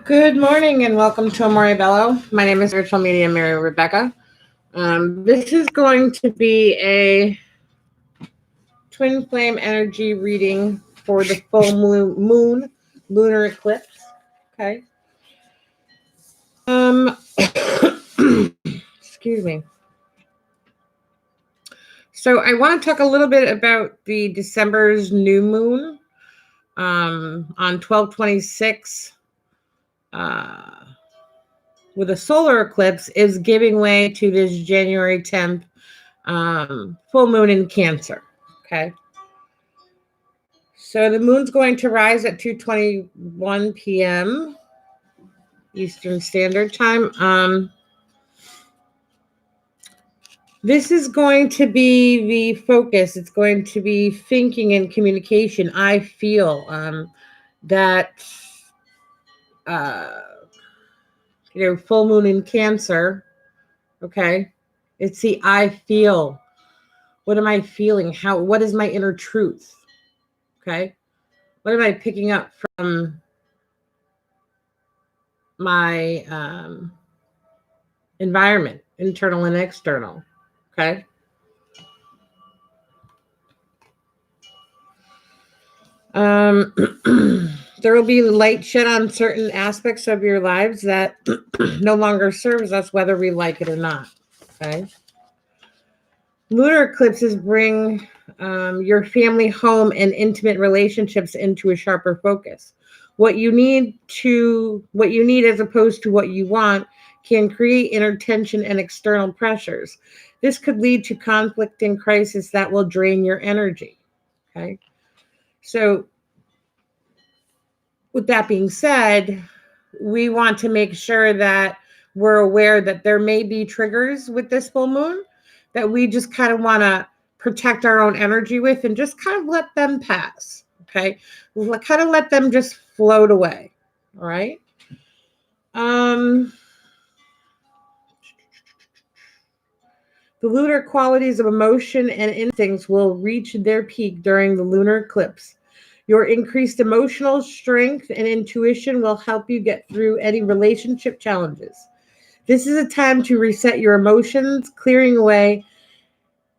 Good morning and welcome to Amore Bello. My name is spiritual medium Mary Rebecca. This is going to be a twin flame energy reading for the full moon lunar eclipse. Okay. Excuse me. So I want to talk a little bit about the December's new moon on 12/26. With a solar eclipse is giving way to this January 10th full moon in Cancer. Okay. So the moon's going to rise at 2:21 p.m. Eastern Standard Time. This is going to be the focus. It's going to be thinking and communication. I feel that full moon in Cancer. Okay, it's the I feel. What am I feeling? What is my inner truth? Okay, what am I picking up from my environment, internal and external? Okay. There will be light shed on certain aspects of your lives that no longer serves us, whether we like it or not. Okay. Lunar eclipses bring your family, home, and intimate relationships into a sharper focus. What you need as opposed to what you want can create inner tension and external pressures. This could lead to conflict and crisis that will drain your energy. Okay. So with that being said, we want to make sure that we're aware that there may be triggers with this full moon that we just kind of want to protect our own energy with and just kind of let them pass. Okay. Kind of let them just float away. All right. The lunar qualities of emotion and instincts will reach their peak during the lunar eclipse. Your increased emotional strength and intuition will help you get through any relationship challenges. This is a time to reset your emotions, clearing away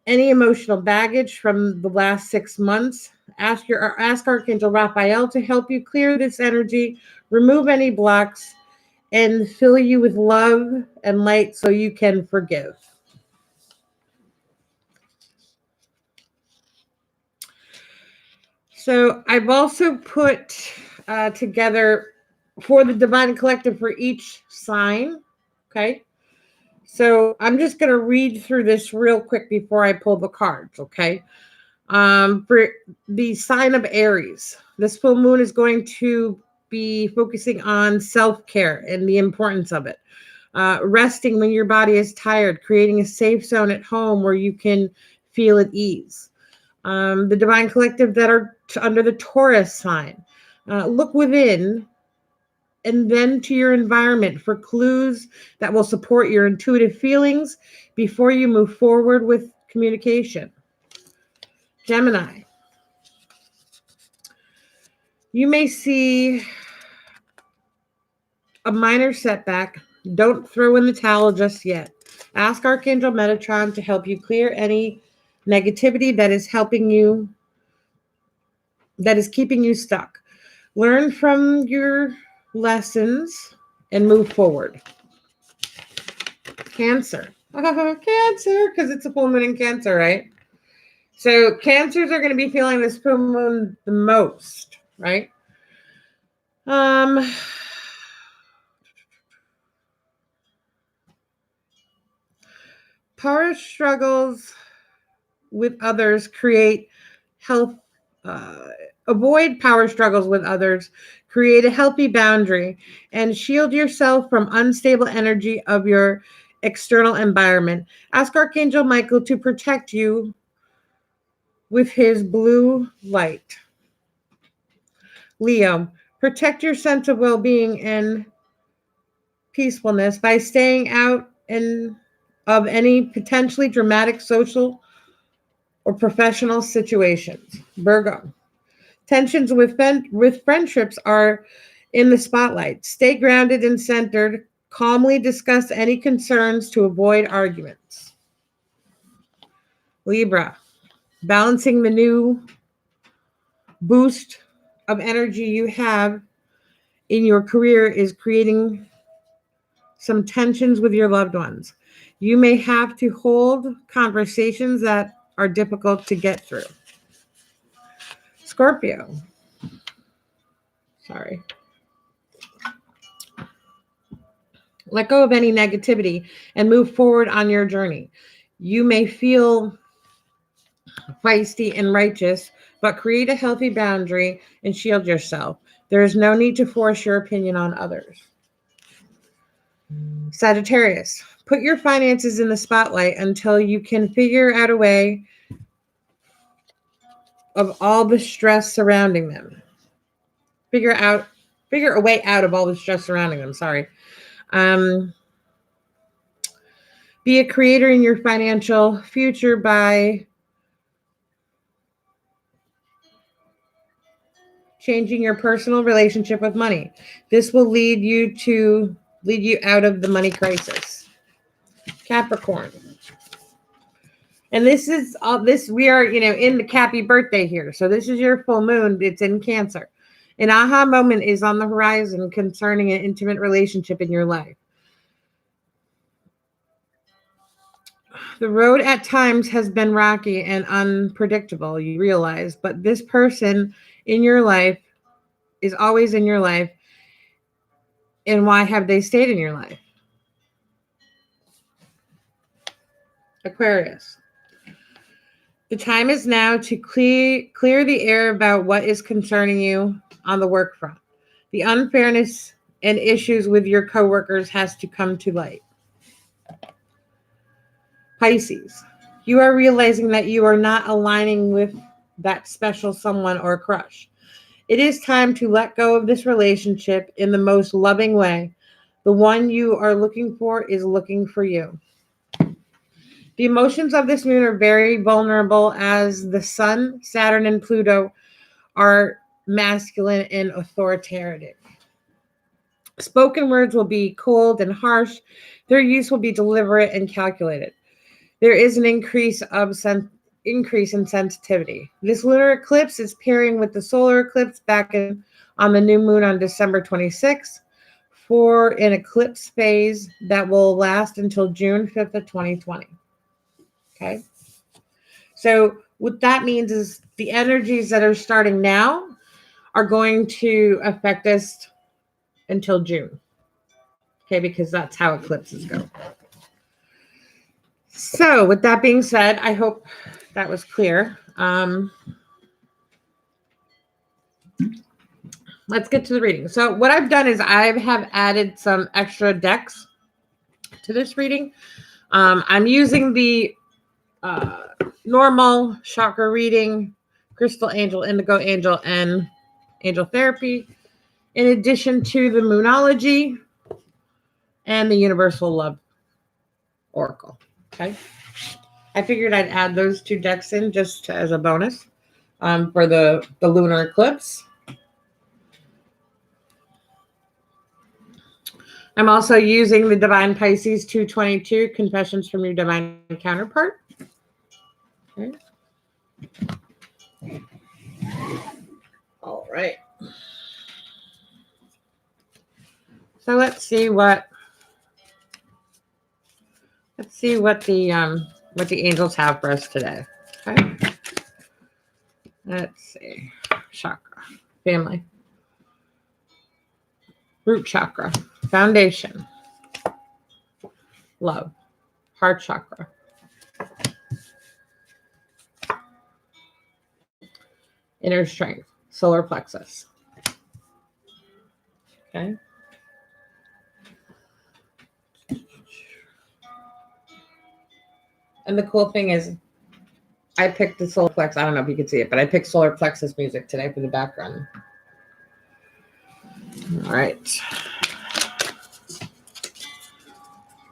any emotional baggage from the last 6 months. Ask Archangel Raphael to help you clear this energy, remove any blocks, and fill you with love and light so you can forgive. So I've also put together for the Divine Collective for each sign. Okay. So I'm just going to read through this real quick before I pull the cards. Okay. For the sign of Aries, this full moon is going to be focusing on self-care and the importance of it. Resting when your body is tired, creating a safe zone at home where you can feel at ease. The Divine Collective that are under the Taurus sign. Look within and then to your environment for clues that will support your intuitive feelings before you move forward with communication. Gemini. You may see a minor setback. Don't throw in the towel just yet. Ask Archangel Metatron to help you clear any negativity that is keeping you stuck. Learn from your lessons and move forward. Cancer. Cancer, because it's a full moon in Cancer, right? So Cancers are going to be feeling this full moon the most, right? Power struggles with others create health. Avoid power struggles with others. Create a healthy boundary and shield yourself from unstable energy of your external environment. Ask Archangel Michael to protect you with his blue light. Leo, protect your sense of well-being and peacefulness by staying out of any potentially dramatic social or professional situations. Virgo, tensions with friendships are in the spotlight. Stay grounded and centered. Calmly discuss any concerns to avoid arguments. Libra, balancing the new boost of energy you have in your career is creating some tensions with your loved ones. You may have to hold conversations that are difficult to get through. Scorpio. Sorry. Let go of any negativity and move forward on your journey. You may feel feisty and righteous, but create a healthy boundary and shield yourself. There is no need to force your opinion on others. Sagittarius, put your finances in the spotlight until you can figure out a way of all the stress surrounding them. Figure a way out of all the stress surrounding them. Sorry. Be a creator in your financial future by changing your personal relationship with money. This will lead you out of the money crisis. Capricorn. And this is all this we are, in the Cappy birthday here. So this is your full moon. It's in Cancer. An aha moment is on the horizon concerning an intimate relationship in your life. The road at times has been rocky and unpredictable, you realize, but this person in your life is always in your life. And why have they stayed in your life? Aquarius. The time is now to clear the air about what is concerning you on the work front. The unfairness and issues with your coworkers has to come to light. Pisces. You are realizing that you are not aligning with that special someone or crush. It is time to let go of this relationship in the most loving way. The one you are looking for is looking for you. The emotions of this moon are very vulnerable as the Sun, Saturn, and Pluto are masculine and authoritative. Spoken words will be cold and harsh. Their use will be deliberate and calculated. There is an increase in sensitivity. This lunar eclipse is pairing with the solar eclipse on the new moon on December 26th for an eclipse phase that will last until June 5th of 2020. Okay. So what that means is the energies that are starting now are going to affect us until June. Okay, because that's how eclipses go. So with that being said, I hope that was clear. Let's get to the reading. So what I've done is I have added some extra decks to this reading. I'm using the normal chakra reading, crystal angel, indigo angel, and angel therapy, in addition to the moonology and the universal love oracle. Okay. I figured I'd add those two decks in just as a bonus for the lunar eclipse. I'm also using the Divine Pisces 222, Confessions from Your Divine Counterpart. Okay. All right. So let's see what the angels have for us today. Okay. Let's see. Chakra, family, root chakra, foundation, love, heart chakra, inner strength, solar plexus. Okay. And the cool thing is I picked the solar plexus. I don't know if you can see it, but I picked solar plexus music today for the background. All right.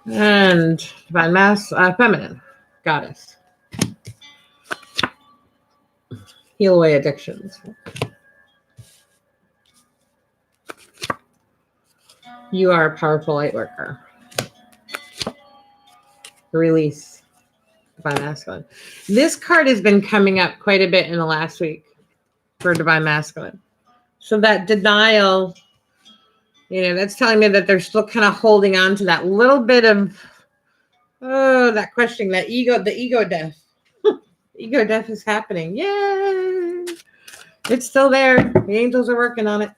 And divine mass, feminine, goddess. Heal away addictions. You are a powerful light worker. Release Divine Masculine. This card has been coming up quite a bit in the last week for Divine Masculine. So that denial, that's telling me that they're still kind of holding on to that little bit of, that questioning, that ego, the ego death. Ego death is happening. Yay! It's still there. The angels are working on it.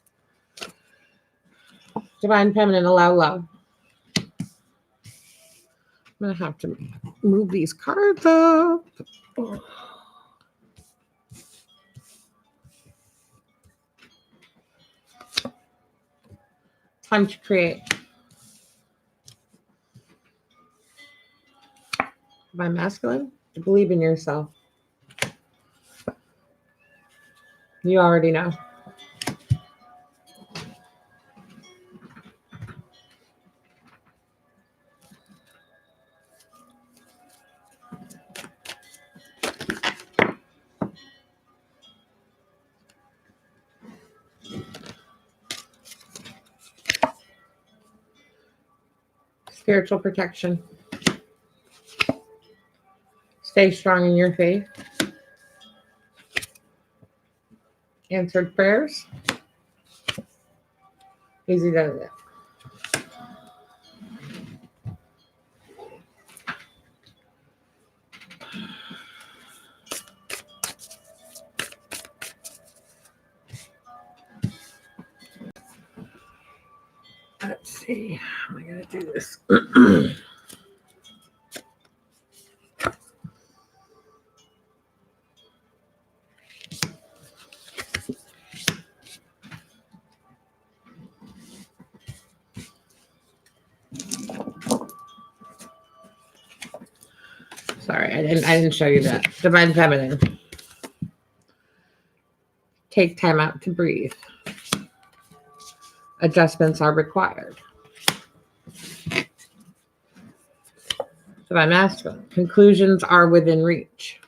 Divine Feminine, allow love. I'm going to have to move these cards up. Time to create. Divine Masculine, to believe in yourself. You already know. Spiritual protection. Stay strong in your faith. Answered prayers. Easy does it. Let's see. How am I going to do this? Sorry, I didn't show you that. Divine Feminine. Take time out to breathe. Adjustments are required. Divine Masculine. Conclusions are within reach.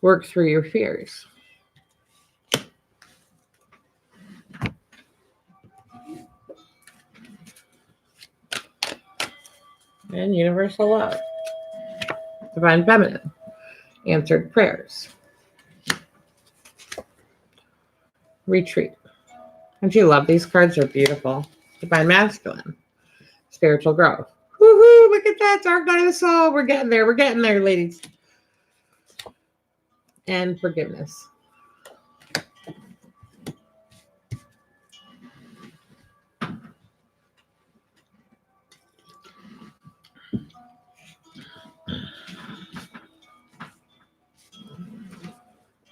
Work through your fears. And universal love. Divine Feminine. Answered prayers. Retreat. Don't you love these cards? They're beautiful. Divine Masculine. Spiritual growth. Woohoo! Look at that. Dark Night of the Soul. We're getting there. We're getting there, ladies. And forgiveness.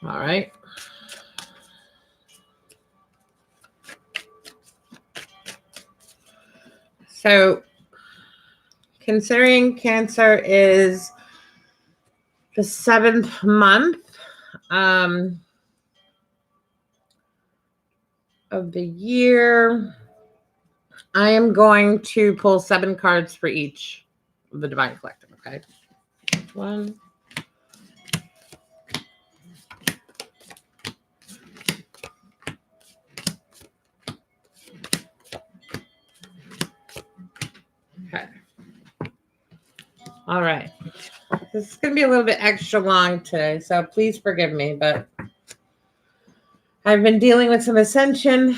All right. So, considering Cancer is the 7th month of the year, I am going to pull 7 cards for each of the Divine Collective, okay? 1, 2. Okay. All right. This is going to be a little bit extra long today, so please forgive me, but I've been dealing with some Ascension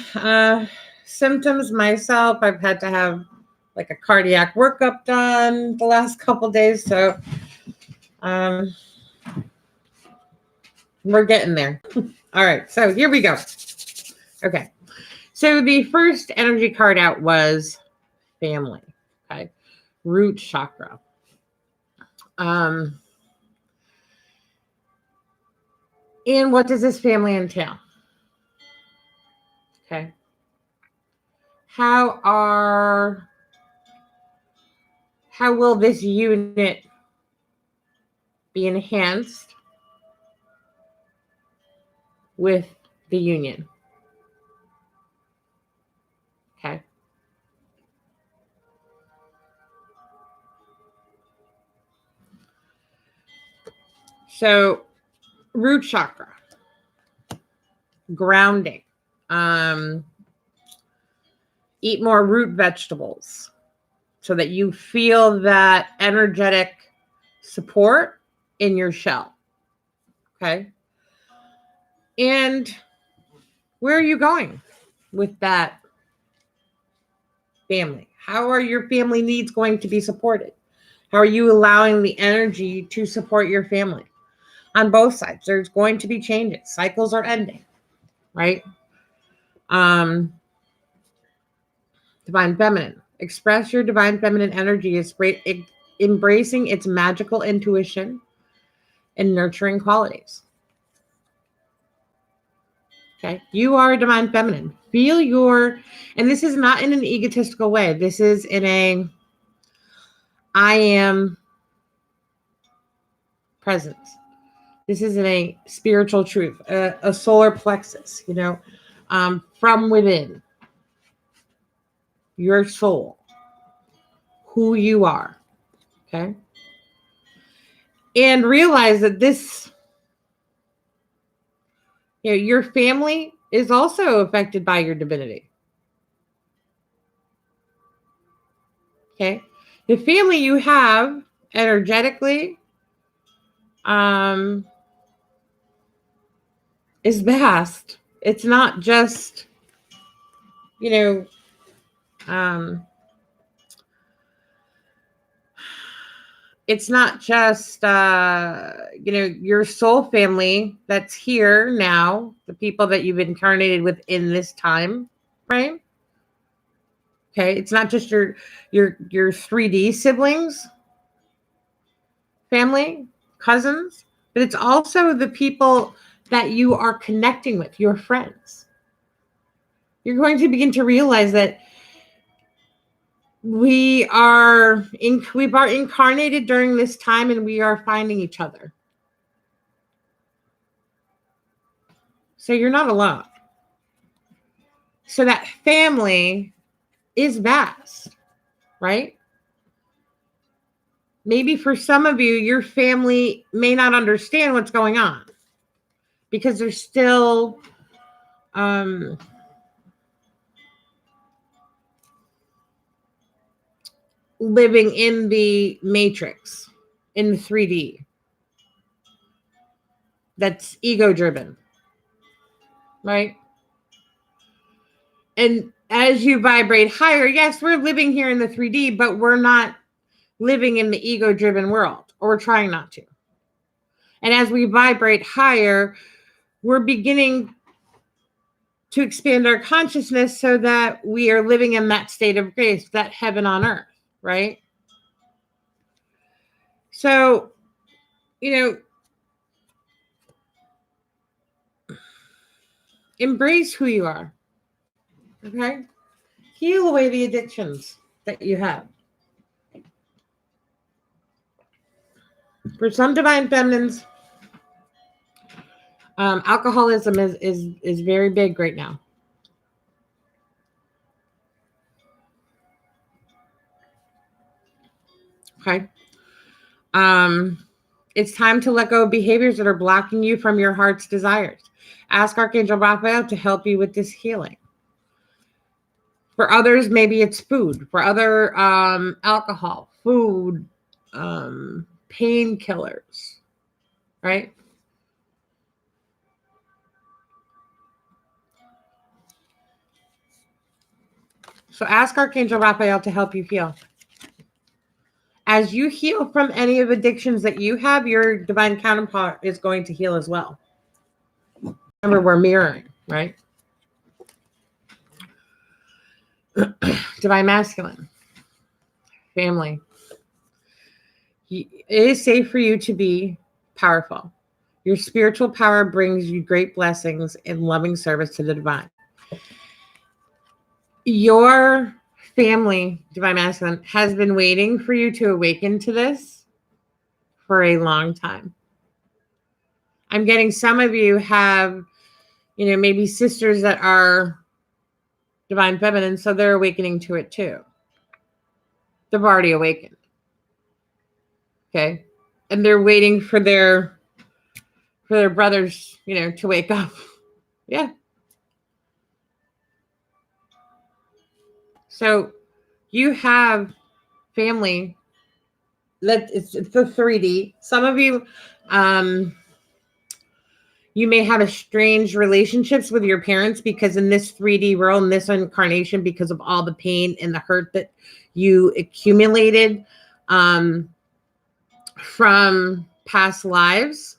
symptoms myself. I've had to have like a cardiac workup done the last couple days, so we're getting there. All right, so here we go. Okay, so the first energy card out was family, okay? Root chakra. And what does this family entail? Okay. How will this unit be enhanced with the union? Okay. So, root chakra, grounding. Eat more root vegetables so that you feel that energetic support in your shell. Okay. And where are you going with that family? How are your family needs going to be supported? How are you allowing the energy to support your family? On both sides, there's going to be changes. Cycles are ending, right? Divine feminine. Express your divine feminine energy is embracing its magical intuition and nurturing qualities. Okay. You are a divine feminine. Feel your, and this is not in an egotistical way. This is in a, I am presence. This is in a spiritual truth, a solar plexus, from within your soul, who you are. Okay. And realize that this, your family is also affected by your divinity. Okay. The family you have energetically is vast. It's not just, it's not just, your soul family that's here now, the people that you've incarnated within this time frame. Okay. It's not just your 3D siblings, family, cousins, but it's also the people that you are connecting with, your friends. You're going to begin to realize that we are incarnated during this time and we are finding each other. So you're not alone. So that family is vast, right? Maybe for some of you, your family may not understand what's going on because they're still living in the matrix, in the 3D. That's ego driven, right? And as you vibrate higher, yes, we're living here in the 3D, but we're not living in the ego driven world, or we're trying not to. And as we vibrate higher, we're beginning to expand our consciousness so that we are living in that state of grace, that heaven on earth, right? So, embrace who you are, okay? Heal away the addictions that you have. For some divine feminines, alcoholism is very big right now. Okay. It's time to let go of behaviors that are blocking you from your heart's desires. Ask Archangel Raphael to help you with this healing. For others, maybe it's food. For other, alcohol, food, painkillers, right? So ask Archangel Raphael to help you heal. As you heal from any of addictions that you have, your divine counterpart is going to heal as well. Remember, we're mirroring, right? Divine masculine, family. It is safe for you to be powerful. Your spiritual power brings you great blessings and loving service to the divine. Your family, divine masculine, has been waiting for you to awaken to this for a long time. I'm getting some of you have, maybe sisters that are divine feminine, so they're awakening to it too. They've already awakened. Okay. And they're waiting for their brothers, to wake up. Yeah. So you have family. It's the 3D. Some of you, you may have strange relationships with your parents because in this 3D world, in this incarnation, because of all the pain and the hurt that you accumulated from past lives.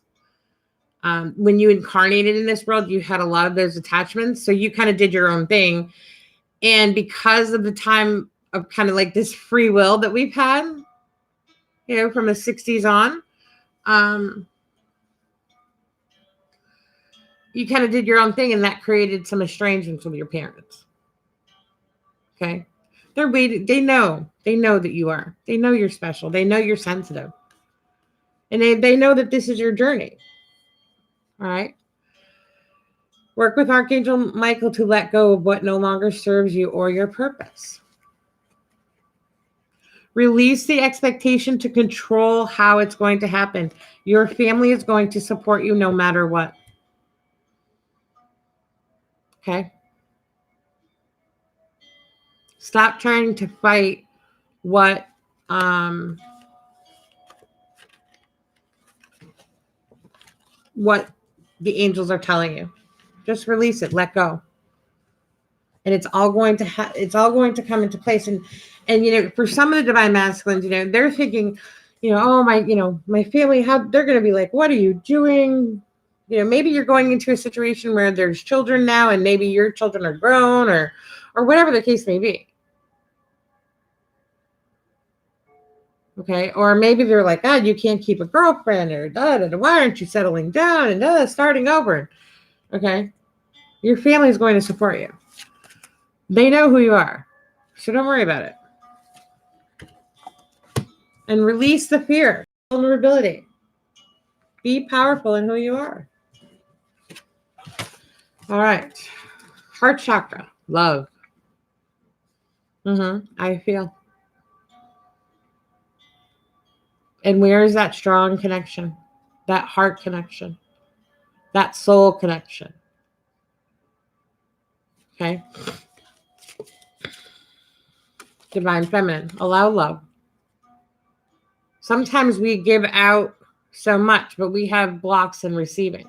When you incarnated in this world, you had a lot of those attachments. So you kind of did your own thing. And because of the time of kind of like this free will that we've had, you know, from the 60s on, you kind of did your own thing, and that created some estrangements with your parents. Okay. They're waiting. They know that you are. They know you're special. They know you're sensitive. And they know that this is your journey. All right. Work with Archangel Michael to let go of what no longer serves you or your purpose. Release the expectation to control how it's going to happen. Your family is going to support you no matter what. Okay? Stop trying to fight what the angels are telling you. Just release it, let go. And it's all going to come into place. And you know, for some of the divine masculines, you know, they're thinking, you know, oh my family, how they're going to be like, what are you doing? You know, maybe you're going into a situation where there's children now, and maybe your children are grown, or whatever the case may be. Okay, or maybe they're like, God, you can't keep a girlfriend, or why aren't you settling down and starting over? Okay, your family is going to support you. They know who you are, so don't worry about it. And release the fear, vulnerability. Be powerful in who you are. All right, heart chakra, love. I feel. And where is that strong connection? That heart connection, that soul connection. Okay. Divine feminine, allow love. Sometimes we give out so much, but we have blocks in receiving.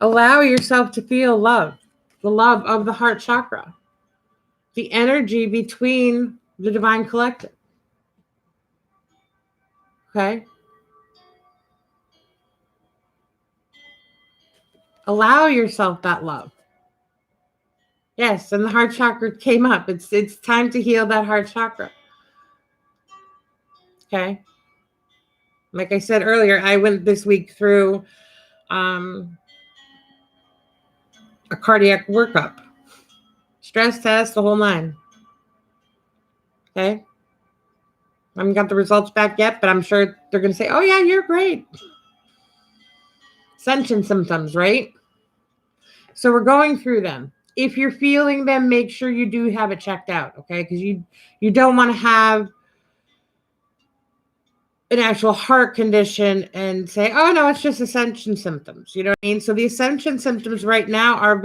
Allow yourself to feel love, the love of the heart chakra, the energy between the divine collective. Okay. Allow yourself that love. Yes, and the heart chakra came up. It's time to heal that heart chakra. Okay. Like I said earlier, I went this week through a cardiac workup, stress test, the whole 9. Okay. I haven't got the results back yet, but I'm sure they're going to say, oh, yeah, you're great. Ascension symptoms, right? So we're going through them. If you're feeling them, make sure you do have it checked out, okay? Because you don't want to have an actual heart condition and say, oh, no, it's just Ascension symptoms. You know what I mean? So the Ascension symptoms right now are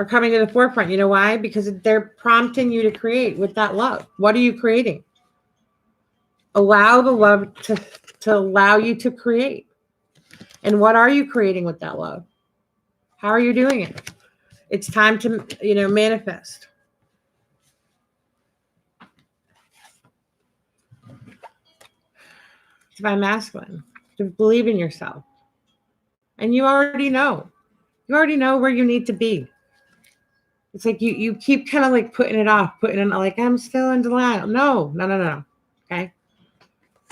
coming to the forefront. You know why? Because they're prompting you to create with that love. What are you creating? Allow the love to allow you to create. And what are you creating with that love? How are you doing it? It's time to, you know, manifest. Divine masculine, to believe in yourself. And you already know. You already know where you need to be. It's like you keep kind of like putting it off, like, I'm still in denial. No. Okay.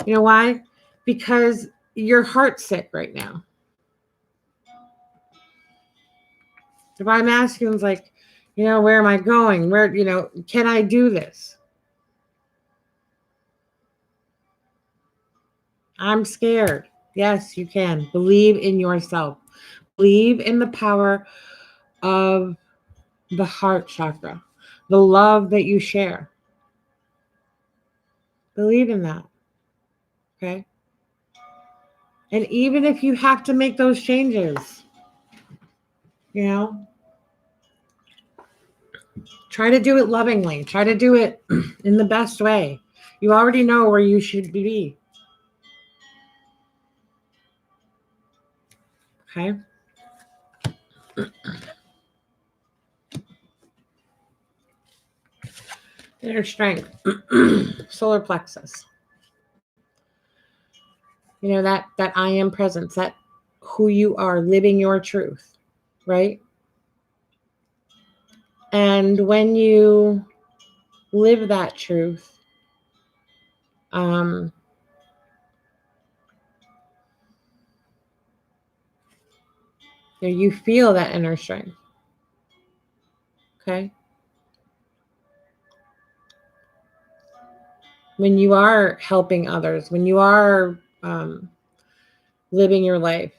You know why? Because your heart's sick right now. Divine masculine's like, you know, where am I going? Where, you know, can I do this? I'm scared. Yes, you can. Believe in yourself. Believe in the power of the heart chakra, the love that you share. Believe in that. Okay. And even if you have to make those changes, You know, try to do it lovingly. Try to do it in the best way. You already know where you should be. Okay. Inner strength. Solar plexus. You know, that I am presence, that who you are, living your truth, right? And when you live that truth, you feel that inner strength. Okay. When you are helping others, when you are living your life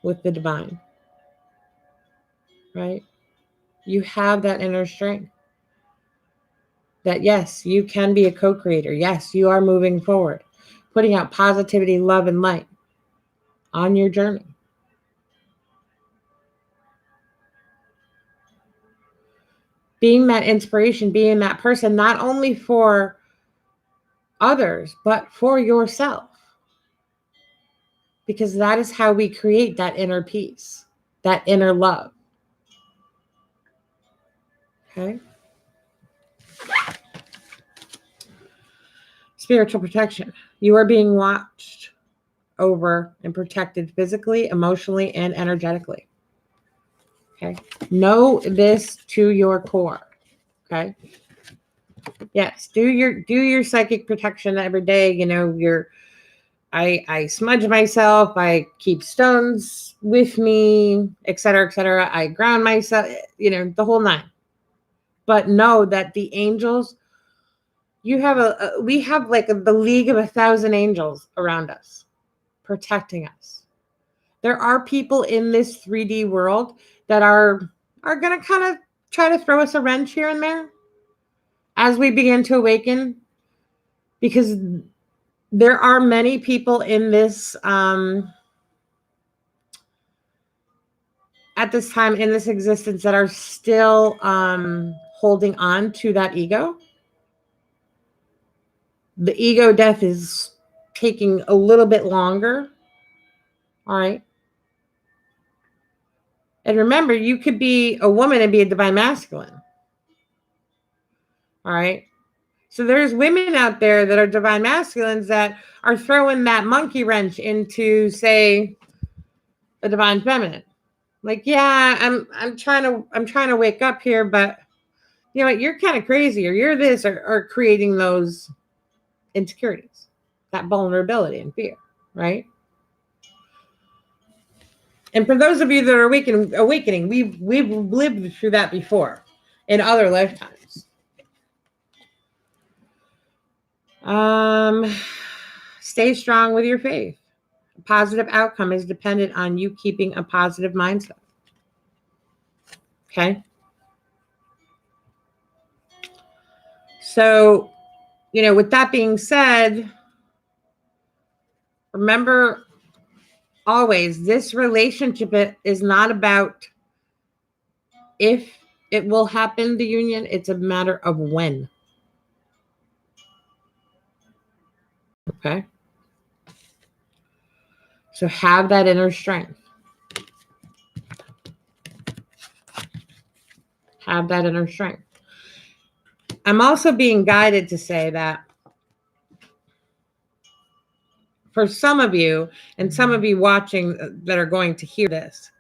with the divine, right? You have that inner strength that, yes, you can be a co-creator. Yes, you are moving forward, putting out positivity, love, and light on your journey. Being that inspiration, being that person, not only for others, but for yourself. Because that is how we create that inner peace, that inner love. Okay. Spiritual protection. You are being watched over and protected physically, emotionally, and energetically. Okay. Know this to your core. Okay. Yes. Do your psychic protection every day. You know, I smudge myself. I keep stones with me, et cetera, et cetera. I ground myself, you know, the whole nine. But know that the angels, we have like the league of 1,000 angels around us, protecting us. There are people in this 3D world that are going to kind of try to throw us a wrench here and there as we begin to awaken, because there are many people in this at this time in this existence that are still holding on to that ego. The ego death is taking a little bit longer. All right. And remember, you could be a woman and be a divine masculine. All right. So there's women out there that are divine masculines that are throwing that monkey wrench into, say, a divine feminine. Like, yeah, I'm trying to wake up here, but you know what, you're kind of crazy, or you're this, or creating those insecurities, that vulnerability and fear, right? And for those of you that are awakening, we've lived through that before in other lifetimes. Stay strong with your faith. A positive outcome is dependent on you keeping a positive mindset. Okay. So, you know, with that being said, remember always, this relationship is not about if it will happen, the union. It's a matter of when. Okay. So have that inner strength. Have that inner strength. I'm also being guided to say that for some of you, and some of you watching that are going to hear this,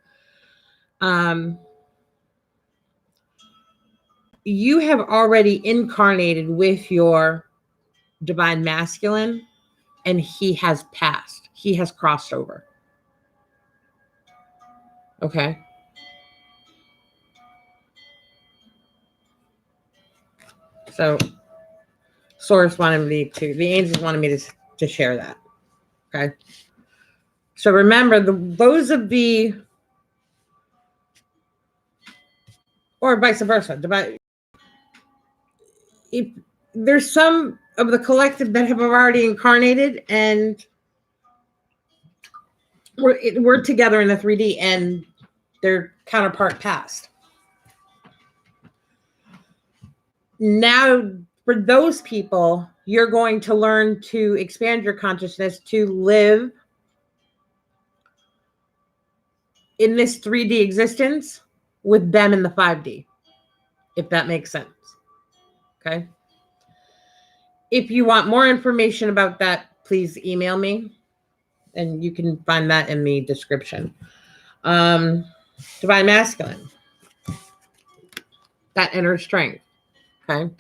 you have already incarnated with your divine masculine, and he has passed. He has crossed over. Okay. So Source wanted me to, the angels wanted me to share that. Okay. So remember, those of the, or vice versa, if there's some of the collective that have already incarnated, and we're together in the 3D and their counterpart passed. Now, for those people, you're going to learn to expand your consciousness to live in this 3D existence with them in the 5D, if that makes sense. Okay. If you want more information about that, please email me, and you can find that in the description. Divine Masculine, that inner strength. Okay.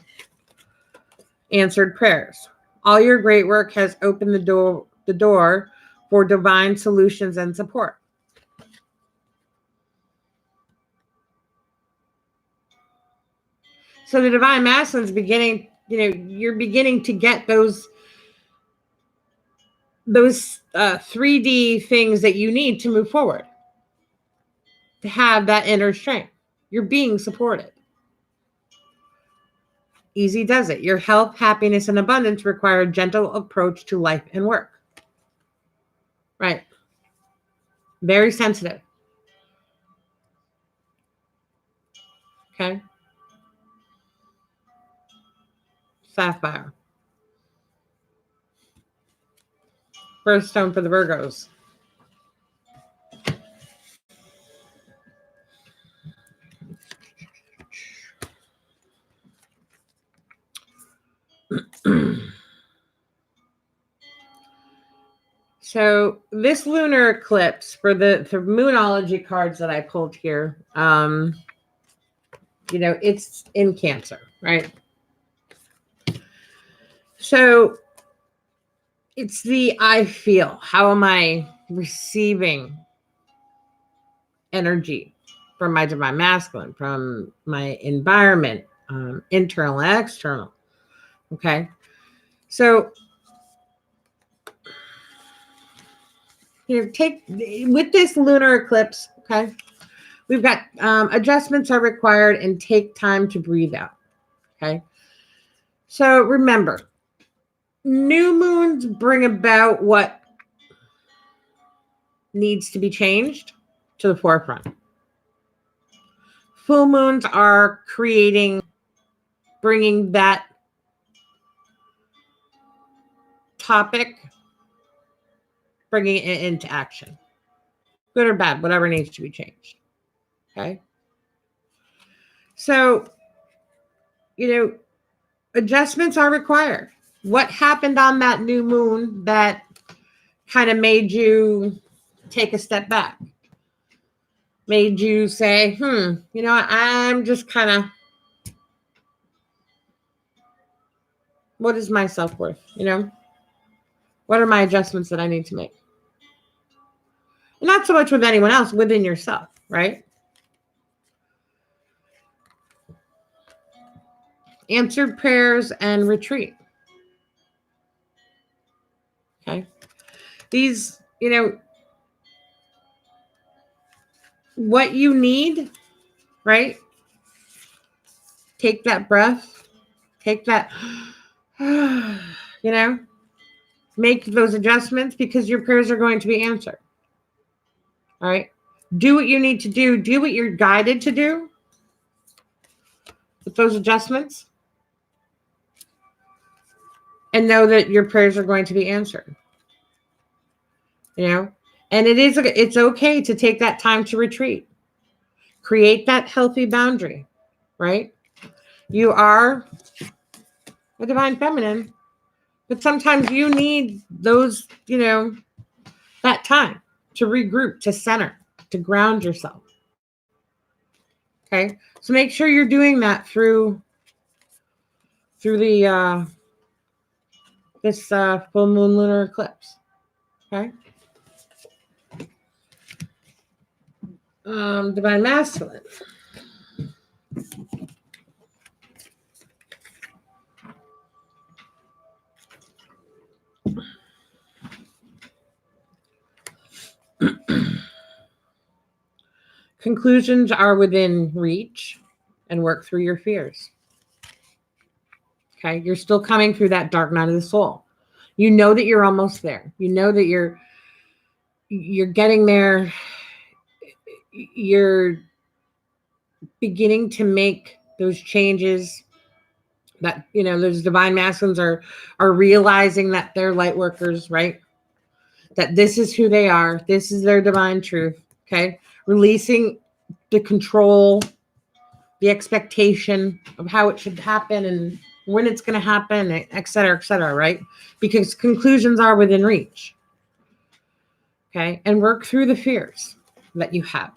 Answered prayers. All your great work has opened the door for divine solutions and support. So the Divine Masculine's beginning, you're beginning to get those 3D things that you need to move forward, to have that inner strength. You're being supported. Easy does it. Your health, happiness, and abundance require a gentle approach to life and work. Right. Very sensitive. Okay. Sapphire. First stone for the Virgos. So this lunar eclipse, for the Moonology cards that I pulled here, it's in Cancer, right? So it's the I feel. How am I receiving energy from my Divine Masculine, from my environment, internal and external? Okay. So take with this lunar eclipse, okay, we've got adjustments are required, and take time to breathe out. Okay. So remember, new moons bring about what needs to be changed to the forefront. Full moons are bringing that topic, bringing it into action. Good or bad, whatever needs to be changed. Okay. So, adjustments are required. What happened on that new moon that kind of made you take a step back? Made you say, I'm just kind of, what is my self-worth? What are my adjustments that I need to make? And not so much with anyone else, within yourself, right? Answered prayers and retreat. Okay. These, what you need, right? Take that breath. Take that, make those adjustments, because your prayers are going to be answered. All right. Do what you need to do. Do what you're guided to do with those adjustments. And know that your prayers are going to be answered. And it's okay to take that time to retreat. Create that healthy boundary, right? You are a divine feminine, but sometimes you need those, that time to regroup, to center, to ground yourself. Okay. So make sure you're doing that through the this full moon lunar eclipse. Okay. Divine Masculine. Conclusions are within reach, and work through your fears. Okay. You're still coming through that dark night of the soul. You know that you're almost there. You know that you're getting there. You're beginning to make those changes that, those divine masculines are realizing that they're light workers, right? That this is who they are. This is their divine truth. Okay. Releasing the control, the expectation of how it should happen and when it's going to happen, et cetera, right? Because conclusions are within reach. Okay. And work through the fears that you have.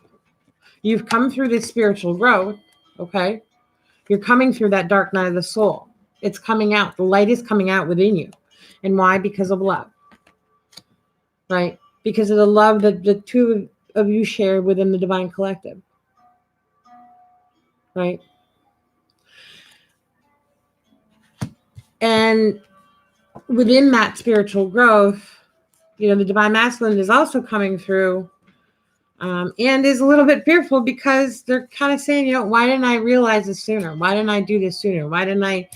You've come through this spiritual growth. Okay. You're coming through that dark night of the soul. It's coming out. The light is coming out within you. And why? Because of love. Right? Because of the love that the two of you share within the divine collective. Right? And within that spiritual growth, the divine masculine is also coming through and is a little bit fearful because they're kind of saying, why didn't I realize this sooner? Why didn't I do this sooner? Why did I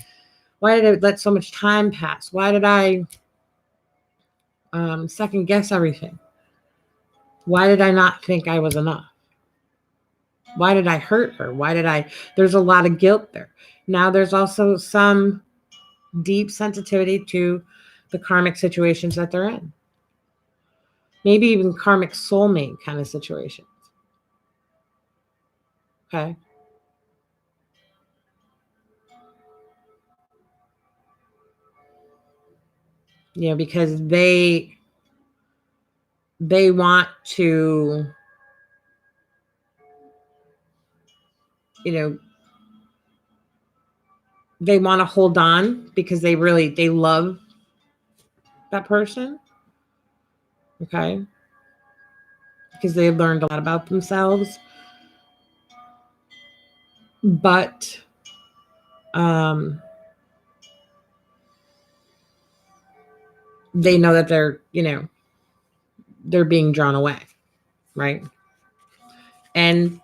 let so much time pass? Why did I second guess everything? Why did I not think I was enough? Why did I hurt her? There's a lot of guilt there. Now there's also some deep sensitivity to the karmic situations that they're in. Maybe even karmic soulmate kind of situations. Okay. Because they want to, they want to hold on because they love that person. Okay. Because they've learned a lot about themselves. But they know that they're being drawn away, right? And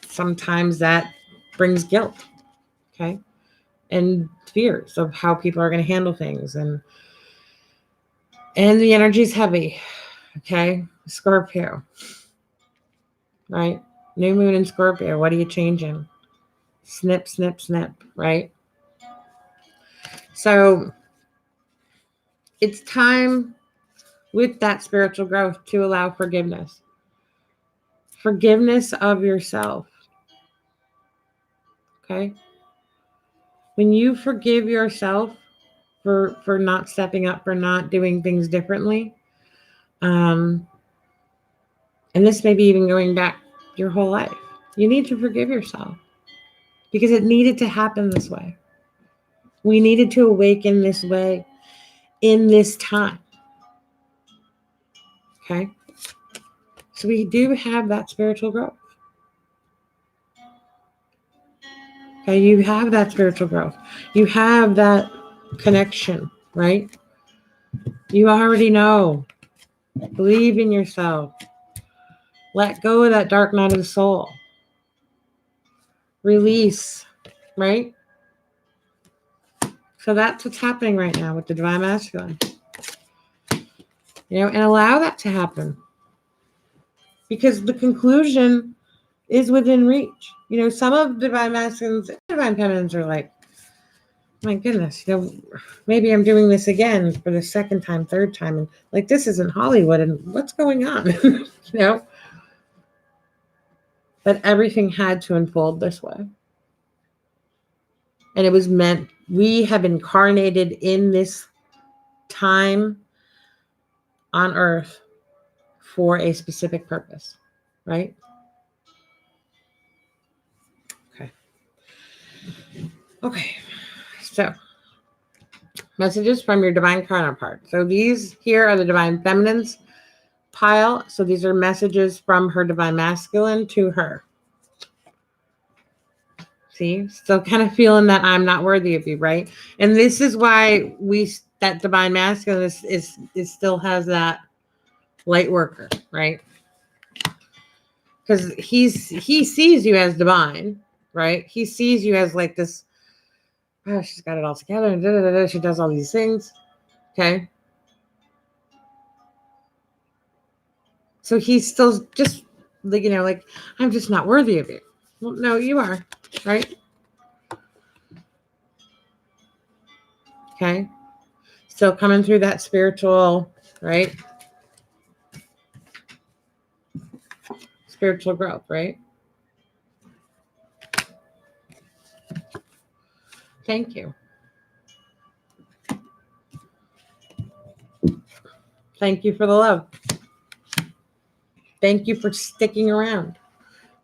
sometimes that brings guilt, okay? And fears of how people are going to handle things. And the energy is heavy, okay? Scorpio, right? New moon in Scorpio. What are you changing? Snip, snip, snip, right? So it's time with that spiritual growth to allow forgiveness. Forgiveness of yourself. Okay? When you forgive yourself for not stepping up, for not doing things differently, and this may be even going back your whole life, you need to forgive yourself because it needed to happen this way. We needed to awaken this way in this time. Okay? So we do have that spiritual growth. Okay, you have that spiritual growth. You have that connection, right? You already know. Believe in yourself. Let go of that dark night of the soul. Release, right? So that's what's happening right now with the divine masculine. And allow that to happen. Because the conclusion is within reach. Some of divine masculines, divine feminines are like, my goodness, maybe I'm doing this again for the second time, third time. And like, this isn't Hollywood and what's going on? But everything had to unfold this way. And it was meant, we have incarnated in this time on earth for a specific purpose, right? Okay. So, messages from your divine counterpart. So these here are the divine feminines pile. So these are messages from her divine masculine to her. See, still kind of feeling that I'm not worthy of you, right? And this is why that divine masculine is still has that light worker, right? Because he sees you as divine, right? He sees you as like this. Oh, she's got it all together, and she does all these things. Okay. So he's still just, like, I'm just not worthy of you. Well, no, you are, right? Okay. Still coming through that spiritual, right? Spiritual growth, right? Thank you. Thank you for the love. Thank you for sticking around.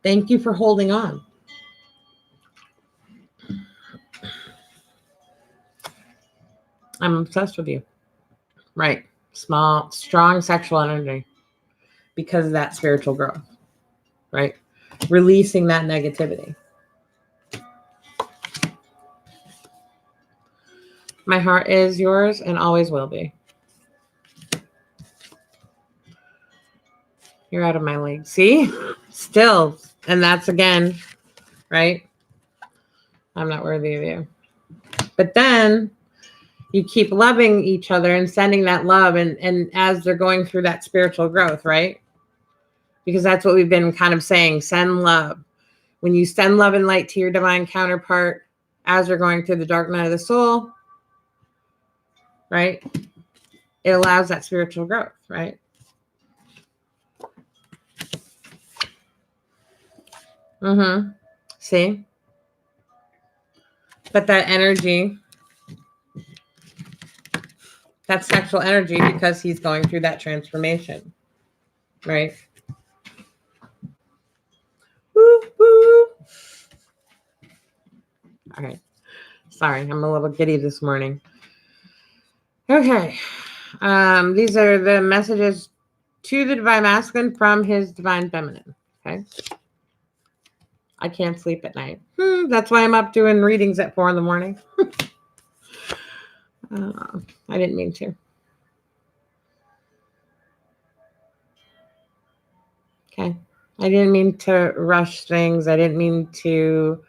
Thank you for holding on. I'm obsessed with you. Right. Small, strong sexual energy because of that spiritual growth. Right. Releasing that negativity. My heart is yours and always will be. You're out of my league. See? Still. And that's again, right? I'm not worthy of you. But then you keep loving each other and sending that love and as they're going through that spiritual growth, right? Because that's what we've been kind of saying. Send love. When you send love and light to your divine counterpart as they're going through the dark night of the soul, right? It allows that spiritual growth, right? Mm-hmm. See? But that energy, that sexual energy, because he's going through that transformation, right? Woo, woo. All right. Sorry, I'm a little giddy this morning. Okay. These are the messages to the divine masculine from his divine feminine. Okay. I can't sleep at night. That's why I'm up doing readings at 4 a.m. I didn't mean to. Okay. I didn't mean to rush things. I didn't mean to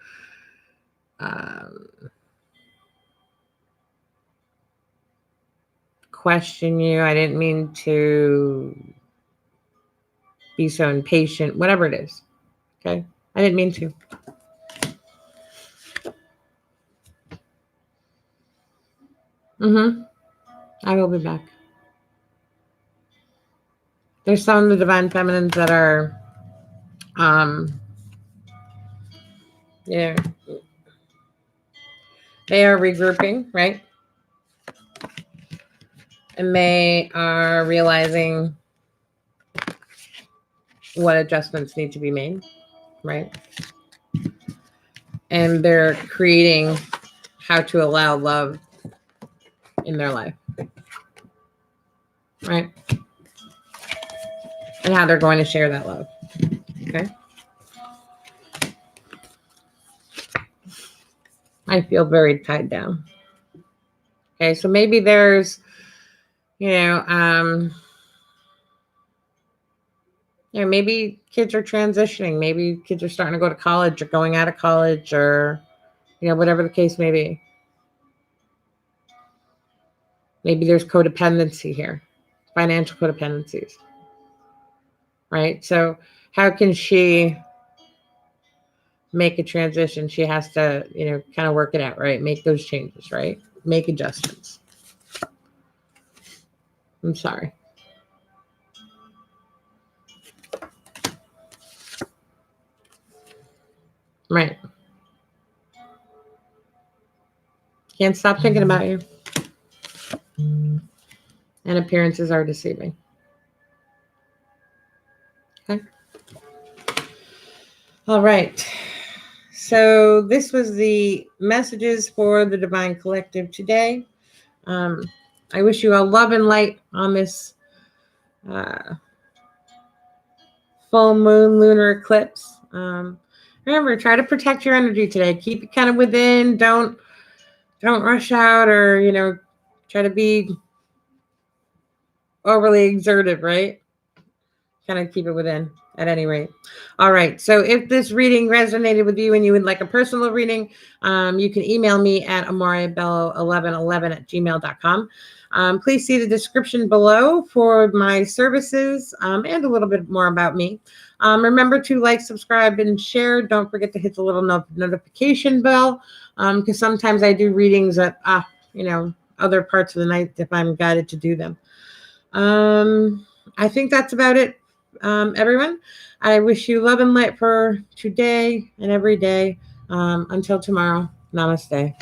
question you. I didn't mean to be so impatient, whatever it is. Okay. I didn't mean to. I will be back. There's some of the divine feminines that are, they are regrouping, right? And they are realizing what adjustments need to be made, right? And they're creating how to allow love in their life, right? And how they're going to share that love, okay? I feel very tied down. Okay, so maybe there's, maybe kids are transitioning. Maybe kids are starting to go to college or going out of college or, whatever the case may be. Maybe there's codependency here, financial codependencies, right? So how can she make a transition? She has to, kind of work it out, right? Make those changes, right? Make adjustments. I'm sorry. Right. Can't stop thinking about you. And appearances are deceiving. Okay. All right. So this was the messages for the Divine Collective today. I wish you all love and light on this full moon lunar eclipse. Remember, try to protect your energy today. Keep it kind of within. Don't rush out or, try to be overly exertive, right? kind of keep it within at any rate. All right. So if this reading resonated with you and you would like a personal reading, you can email me at amorebello1111@gmail.com. Please see the description below for my services and a little bit more about me. Remember to like, subscribe, and share. Don't forget to hit the little notification bell because sometimes I do readings at, other parts of the night if I'm guided to do them. I think that's about it, everyone. I wish you love and light for today and every day. Until tomorrow, namaste.